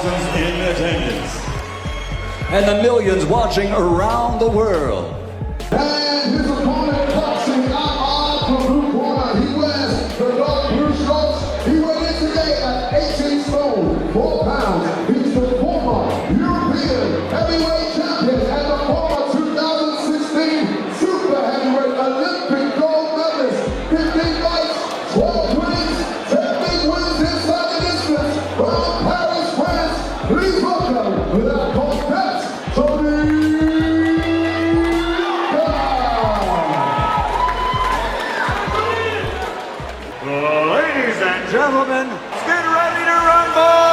thousands in attendance, and the millions watching around the world. And his opponent boxing out from blue corner. He wears the dark blue shorts. He weighed in today at 18 stone, 4 pounds. He's the former European heavyweight champion and the former 2016 super heavyweight Olympic gold medalist. 15 fights, 12 wins, 10 big wins inside the distance. From Paris, France, please welcome without contest, Tony ladies and gentlemen, get ready to rumble!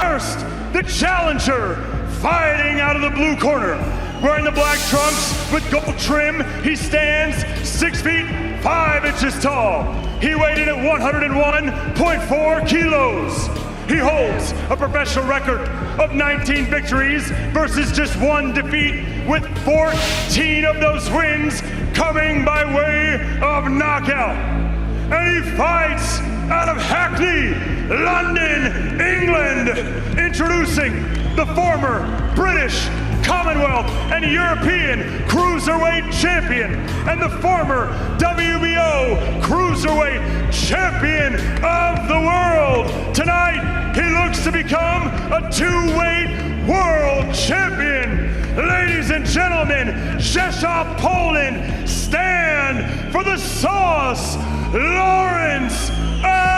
First, the challenger, fighting out of the blue corner. Wearing the black trunks with gold trim, he stands 6 feet 5 inches tall. He weighed in at 101.4 kilos. He holds a professional record of 19 victories versus just 1 defeat, with 14 of those wins coming by way of knockout. And he fights out of Hackney, London, England. Introducing the former British, Commonwealth, and European Cruiserweight Champion and the former WBO Cruiserweight Champion of the world. Tonight, he looks to become a 2-weight world champion. Ladies and gentlemen, Rzeszów, Poland, stand for the sauce, Lawrence Okolie!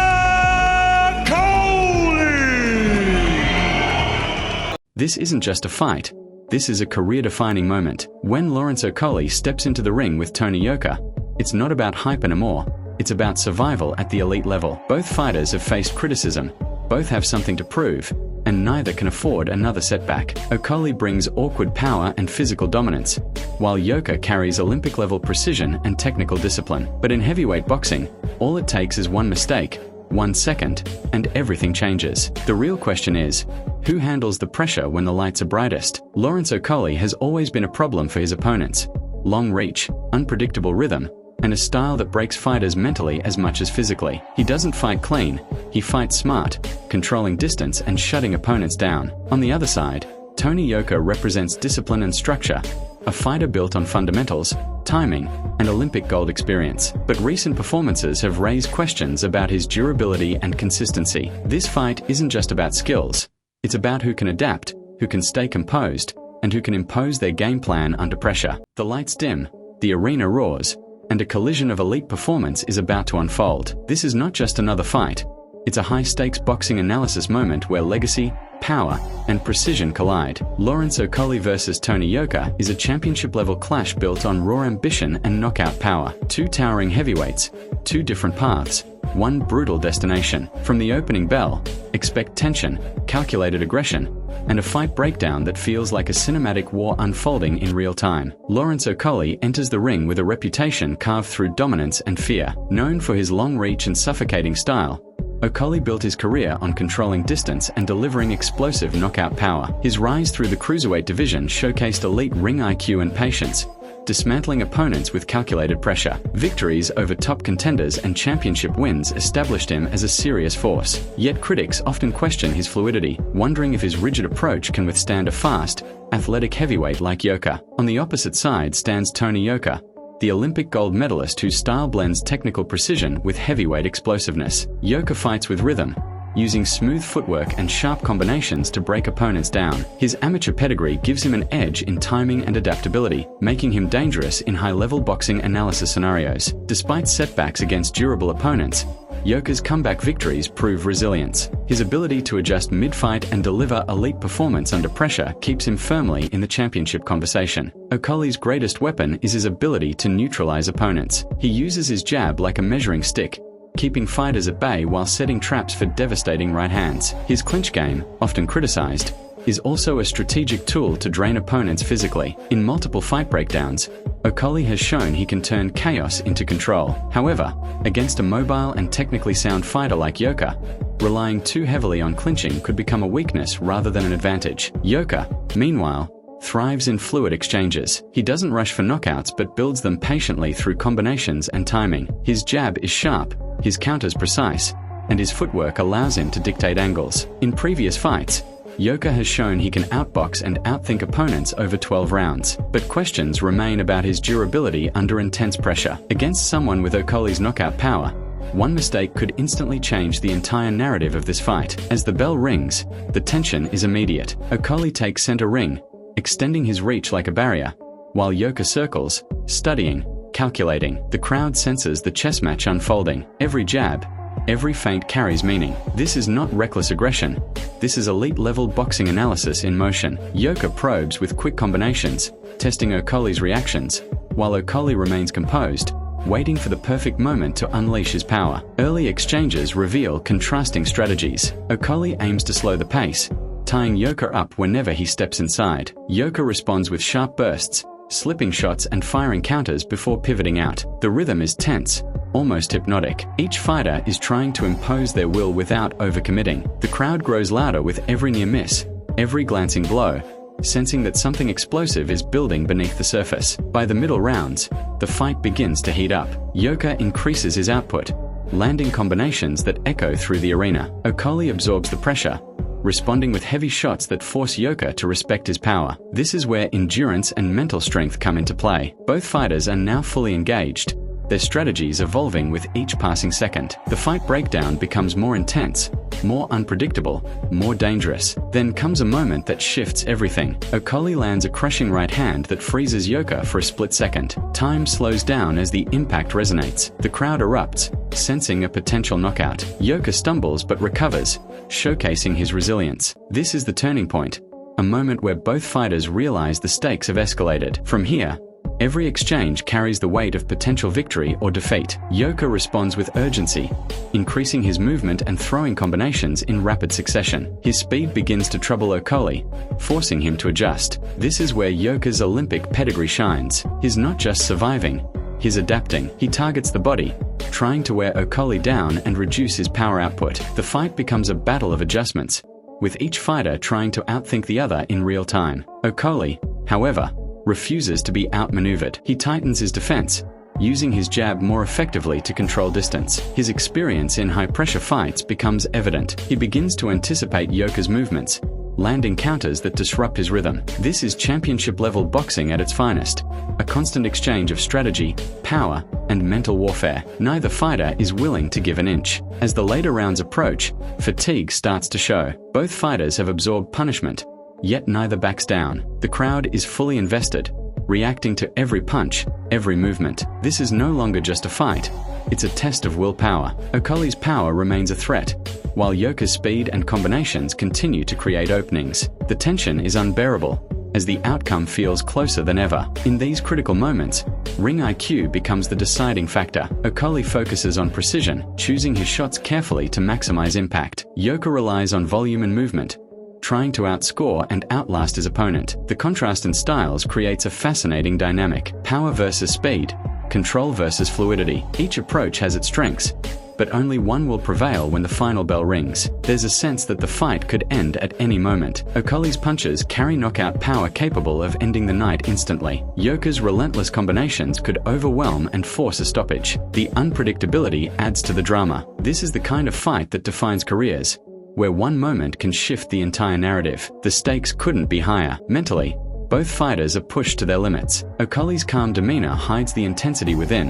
This isn't just a fight. This is a career-defining moment. When Lawrence Okolie steps into the ring with Tony Yoka, it's not about hype anymore. It's about survival at the elite level. Both fighters have faced criticism. Both have something to prove, and neither can afford another setback. Okolie brings awkward power and physical dominance, while Yoka carries Olympic-level precision and technical discipline. But in heavyweight boxing, all it takes is one mistake, 1 second, and everything changes. The real question is, who handles the pressure when the lights are brightest? Lawrence Okolie has always been a problem for his opponents. Long reach, unpredictable rhythm, and a style that breaks fighters mentally as much as physically. He doesn't fight clean, he fights smart, controlling distance and shutting opponents down. On the other side, Tony Yoka represents discipline and structure, a fighter built on fundamentals, timing, and Olympic gold experience. But recent performances have raised questions about his durability and consistency. This fight isn't just about skills, it's about who can adapt, who can stay composed, and who can impose their game plan under pressure. The lights dim, the arena roars, and a collision of elite performance is about to unfold. This is not just another fight. It's a high-stakes boxing analysis moment where legacy, power, and precision collide. Lawrence Okolie versus Tony Yoka is a championship-level clash built on raw ambition and knockout power. 2 towering heavyweights, 2 different paths, 1 brutal destination. From the opening bell, expect tension, calculated aggression, and a fight breakdown that feels like a cinematic war unfolding in real time. Lawrence Okolie enters the ring with a reputation carved through dominance and fear. Known for his long reach and suffocating style, Okolie built his career on controlling distance and delivering explosive knockout power. His rise through the cruiserweight division showcased elite ring IQ and patience, dismantling opponents with calculated pressure. Victories over top contenders and championship wins established him as a serious force. Yet critics often question his fluidity, wondering if his rigid approach can withstand a fast, athletic heavyweight like Yoka. On the opposite side stands Tony Yoka, the Olympic gold medalist whose style blends technical precision with heavyweight explosiveness. Yoka fights with rhythm, using smooth footwork and sharp combinations to break opponents down. His amateur pedigree gives him an edge in timing and adaptability, making him dangerous in high-level boxing analysis scenarios. Despite setbacks against durable opponents, Yoka's comeback victories prove resilience. His ability to adjust mid-fight and deliver elite performance under pressure keeps him firmly in the championship conversation. Okolie's greatest weapon is his ability to neutralize opponents. He uses his jab like a measuring stick, keeping fighters at bay while setting traps for devastating right hands. His clinch game, often criticized, is also a strategic tool to drain opponents physically. In multiple fight breakdowns, Okolie has shown he can turn chaos into control. However, against a mobile and technically sound fighter like Yoka, relying too heavily on clinching could become a weakness rather than an advantage. Yoka, meanwhile, thrives in fluid exchanges. He doesn't rush for knockouts but builds them patiently through combinations and timing. His jab is sharp, his counters precise, and his footwork allows him to dictate angles. In previous fights, Yoka has shown he can outbox and outthink opponents over 12 rounds, but questions remain about his durability under intense pressure. Against someone with Okolie's knockout power, one mistake could instantly change the entire narrative of this fight. As the bell rings, the tension is immediate. Okolie takes center ring, extending his reach like a barrier, while Yoka circles, studying, calculating. The crowd senses the chess match unfolding. Every jab, every feint carries meaning. This is not reckless aggression. This is elite-level boxing analysis in motion. Yoka probes with quick combinations, testing Okolie's reactions, while Okolie remains composed, waiting for the perfect moment to unleash his power. Early exchanges reveal contrasting strategies. Okolie aims to slow the pace, tying Yoka up whenever he steps inside. Yoka responds with sharp bursts, slipping shots and firing counters before pivoting out. The rhythm is tense, almost hypnotic. Each fighter is trying to impose their will without overcommitting. The crowd grows louder with every near miss, every glancing blow, sensing that something explosive is building beneath the surface. By the middle rounds, the fight begins to heat up. Yoka increases his output, landing combinations that echo through the arena. Okolie absorbs the pressure, responding with heavy shots that force Yoka to respect his power. This is where endurance and mental strength come into play. Both fighters are now fully engaged, their strategies evolving with each passing second. The fight breakdown becomes more intense, more unpredictable, more dangerous. Then comes a moment that shifts everything. Okolie lands a crushing right hand that freezes Yoka for a split second. Time slows down as the impact resonates. The crowd erupts, sensing a potential knockout. Yoka stumbles but recovers, showcasing his resilience. This is the turning point, a moment where both fighters realize the stakes have escalated. From here, every exchange carries the weight of potential victory or defeat. Yoka responds with urgency, increasing his movement and throwing combinations in rapid succession. His speed begins to trouble Okolie, forcing him to adjust. This is where Yoka's Olympic pedigree shines. He's not just surviving, he's adapting. He targets the body, trying to wear Okolie down and reduce his power output. The fight becomes a battle of adjustments, with each fighter trying to outthink the other in real time. Okolie, however, refuses to be outmaneuvered. He tightens his defense, using his jab more effectively to control distance. His experience in high-pressure fights becomes evident. He begins to anticipate Yoka's movements, landing counters that disrupt his rhythm. This is championship-level boxing at its finest, a constant exchange of strategy, power, and mental warfare. Neither fighter is willing to give an inch. As the later rounds approach, fatigue starts to show. Both fighters have absorbed punishment, yet neither backs down. The crowd is fully invested, reacting to every punch, every movement. This is no longer just a fight, it's a test of willpower. Okolie's power remains a threat, while Yoka's speed and combinations continue to create openings. The tension is unbearable, as the outcome feels closer than ever. In these critical moments, ring IQ becomes the deciding factor. Okolie focuses on precision, choosing his shots carefully to maximize impact. Yoka relies on volume and movement, trying to outscore and outlast his opponent. The contrast in styles creates a fascinating dynamic. Power versus speed, control versus fluidity. Each approach has its strengths, but only one will prevail when the final bell rings. There's a sense that the fight could end at any moment. Okolie's punches carry knockout power capable of ending the night instantly. Yoka's relentless combinations could overwhelm and force a stoppage. The unpredictability adds to the drama. This is the kind of fight that defines careers, where one moment can shift the entire narrative. The stakes couldn't be higher. Mentally, both fighters are pushed to their limits. Okolie's calm demeanor hides the intensity within,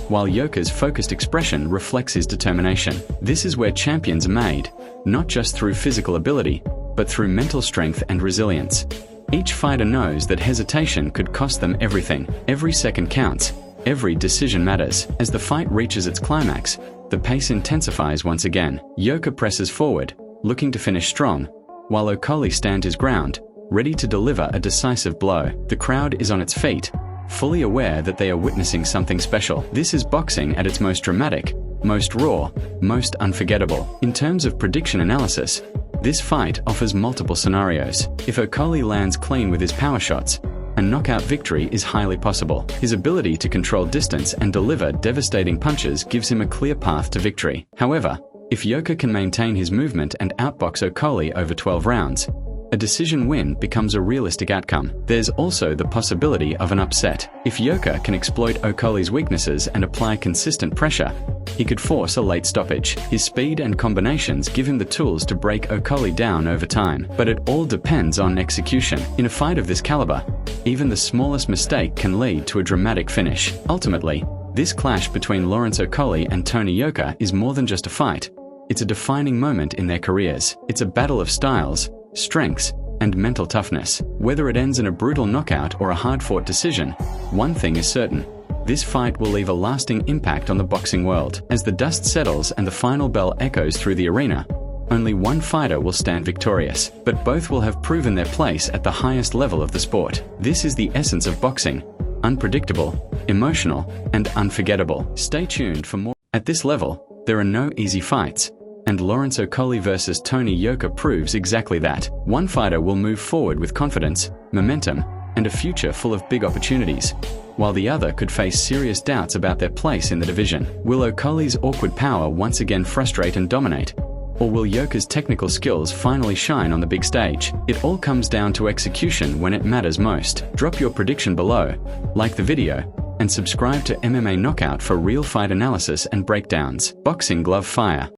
while Yoka's focused expression reflects his determination. This is where champions are made, not just through physical ability, but through mental strength and resilience. Each fighter knows that hesitation could cost them everything. Every second counts, every decision matters. As the fight reaches its climax, the pace intensifies once again. Yoka presses forward, looking to finish strong, while Okolie stands his ground, ready to deliver a decisive blow. The crowd is on its feet, fully aware that they are witnessing something special. This is boxing at its most dramatic, most raw, most unforgettable. In terms of prediction analysis, this fight offers multiple scenarios. If Okolie lands clean with his power shots, a knockout victory is highly possible. His ability to control distance and deliver devastating punches gives him a clear path to victory. However, if Yoka can maintain his movement and outbox Okolie over 12 rounds, a decision win becomes a realistic outcome. There's also the possibility of an upset. If Yoka can exploit Okolie's weaknesses and apply consistent pressure, he could force a late stoppage. His speed and combinations give him the tools to break Okolie down over time, but it all depends on execution. In a fight of this caliber, even the smallest mistake can lead to a dramatic finish. Ultimately, this clash between Lawrence Okolie and Tony Yoka is more than just a fight. It's a defining moment in their careers. It's a battle of styles, strengths, and mental toughness. Whether it ends in a brutal knockout or a hard-fought decision, one thing is certain: this fight will leave a lasting impact on the boxing world. As the dust settles and the final bell echoes through the arena, only one fighter will stand victorious, but both will have proven their place at the highest level of the sport. This is the essence of boxing: unpredictable, emotional, and unforgettable. Stay tuned for more. At this level, there are no easy fights, and Lawrence Okolie versus Tony Yoka proves exactly that. One fighter will move forward with confidence, momentum, and a future full of big opportunities, while the other could face serious doubts about their place in the division. Will Okolie's awkward power once again frustrate and dominate, or will Yoka's technical skills finally shine on the big stage? It all comes down to execution when it matters most. Drop your prediction below, like the video, and subscribe to MMA Knockout for real fight analysis and breakdowns. Boxing Glove Fire.